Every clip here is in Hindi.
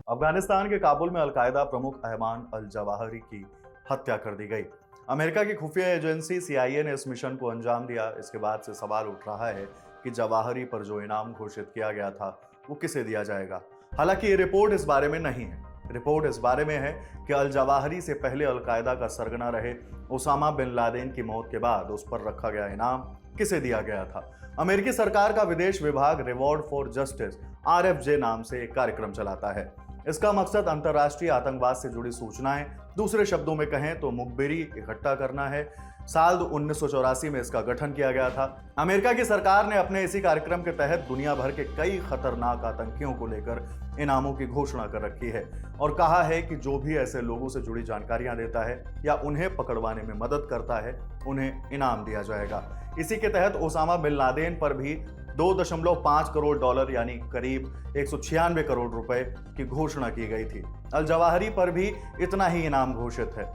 अफगानिस्तान के काबुल में अलकायदा प्रमुख अयमान अल जवाहिरी की हत्या कर दी गई। अमेरिका की खुफिया एजेंसी सीआईए ने इस मिशन को अंजाम दिया। इसके बाद से सवाल उठ रहा है कि जवाहिरी पर जो इनाम घोषित किया गया था वो किसे दिया जाएगा। हालांकि ये रिपोर्ट इस बारे में नहीं है। रिपोर्ट इस बारे में है कि अल जवाहिरी से पहले अलकायदा का सरगना रहे ओसामा बिन लादेन की मौत के बाद उस पर रखा गया इनाम किसे दिया गया था। अमेरिकी सरकार का विदेश विभाग रिवॉर्ड फॉर जस्टिस आरएफजे नाम से एक कार्यक्रम चलाता है। इसका मकसद अंतर्राष्ट्रीय आतंकवाद से जुड़ी सूचनाएं, दूसरे शब्दों में कहें तो मुखबिरी इकट्ठा करना है। साल 1984 में इसका गठन किया गया था। अमेरिका की सरकार ने अपने इसी कार्यक्रम के तहत दुनिया भर के कई खतरनाक आतंकियों को लेकर इनामों की घोषणा कर रखी है और कहा है कि जो भी ऐसे लोगों से जुड़ी जानकारियां देता है या उन्हें पकड़वाने में मदद करता है उन्हें इनाम दिया जाएगा। इसी के तहत ओसामा बिन लादेन पर भी 2.5 करोड़ डॉलर यानी करीब 196 करोड़ रुपए की घोषणा की गई थी। अल जवाहिरी पर भी इतना ही इनाम घोषित है।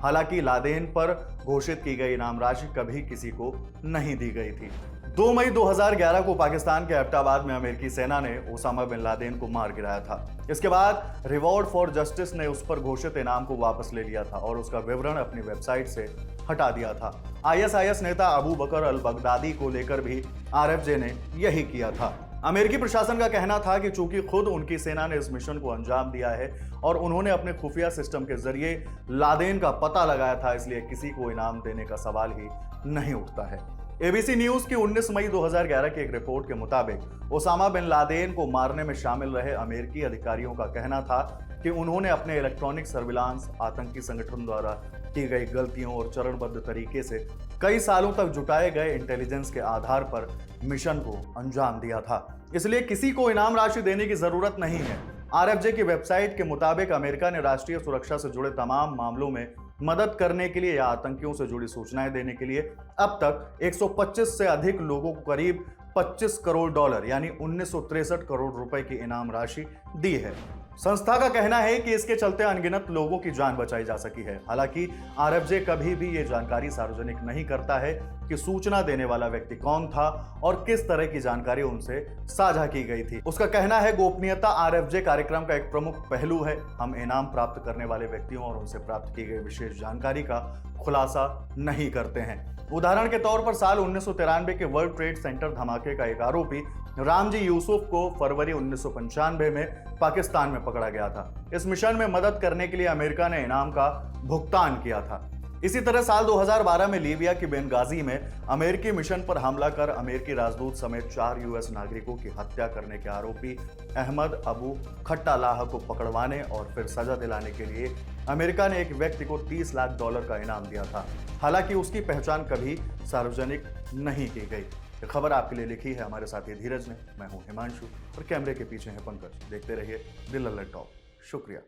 हालांकि लादेन पर घोषित की गई इनाम राशि कभी किसी को नहीं दी गई थी। 2 मई 2011 को पाकिस्तान के एबटाबाद में अमेरिकी सेना ने ओसामा बिन लादेन को मार गिराया था। इसके बाद रिवॉर्ड फॉर जस्टिस ने उस पर घोषित इनाम को वापस ले लिया था और उसका विवरण अपनी वेबसाइट से हटा दिया था। आईएसआईएस नेता अबू बकर अल बगदादी को लेकर भी आरएफजे ने यही किया था। अमेरिकी प्रशासन का कहना था कि चूंकि खुद उनकी सेना ने इस मिशन को अंजाम दिया है और उन्होंने अपने खुफिया सिस्टम के जरिए लादेन का पता लगाया था, इसलिए किसी को इनाम देने का सवाल ही नहीं उठता है। एबीसी न्यूज की 19 मई 2011 की एक रिपोर्ट के मुताबिक ओसामा बिन लादेन को मारने में शामिल रहे अमेरिकी अधिकारियों का कहना था कि उन्होंने अपने इलेक्ट्रॉनिक सर्विलांस, आतंकी संगठन द्वारा की गई गलतियों और चरणबद्ध तरीके से कई सालों तक जुटाए गए इंटेलिजेंस के आधार पर मिशन को अंजाम दिया था, इसलिए किसी को इनाम राशि देने की जरूरत नहीं है। आरएफजे की वेबसाइट के मुताबिक अमेरिका ने राष्ट्रीय सुरक्षा से जुड़े तमाम मामलों में मदद करने के लिए या आतंकियों से जुड़ी सूचनाएं देने के लिए अब तक 125 से अधिक लोगों को करीब 25 करोड़ डॉलर यानी 1963 करोड़ रुपए की इनाम राशि दी है। संस्था का कहना है कि इसके चलते अनगिनत लोगों की जान बचाई जा सकी है। हालांकि आरएफजे कभी भी ये जानकारी सार्वजनिक नहीं करता है कि सूचना देने वाला व्यक्ति कौन था और किस तरह की जानकारी उनसे साझा की गई थी। उसका कहना है गोपनीयता आरएफजे कार्यक्रम का एक प्रमुख पहलू है। हम इनाम प्राप्त करने वाले व्यक्तियों और उनसे प्राप्त की गई विशेष जानकारी का खुलासा नहीं करते हैं। उदाहरण के तौर पर साल 1993 के वर्ल्ड ट्रेड सेंटर धमाके का एक आरोपी रामजी यूसुफ को फरवरी 1995 में पाकिस्तान में पकड़ा गया था। इस मिशन में मदद करने के लिए अमेरिका ने इनाम का भुगतान किया था। इसी तरह साल 2012 में लीबिया की बेनगाजी में अमेरिकी मिशन पर हमला कर अमेरिकी राजदूत समेत 4 यूएस नागरिकों की हत्या करने के आरोपी अहमद अबू खट्टालाह को पकड़वाने और फिर सजा दिलाने के लिए अमेरिका ने एक व्यक्ति को 30 लाख डॉलर का इनाम दिया था। हालांकि उसकी पहचान कभी सार्वजनिक नहीं की गई। ये खबर आपके लिए लिखी है हमारे साथी धीरज ने। मैं हूं हिमांशु और कैमरे के पीछे है पंकज। देखते रहिए दिल अलर्ट टॉप। शुक्रिया।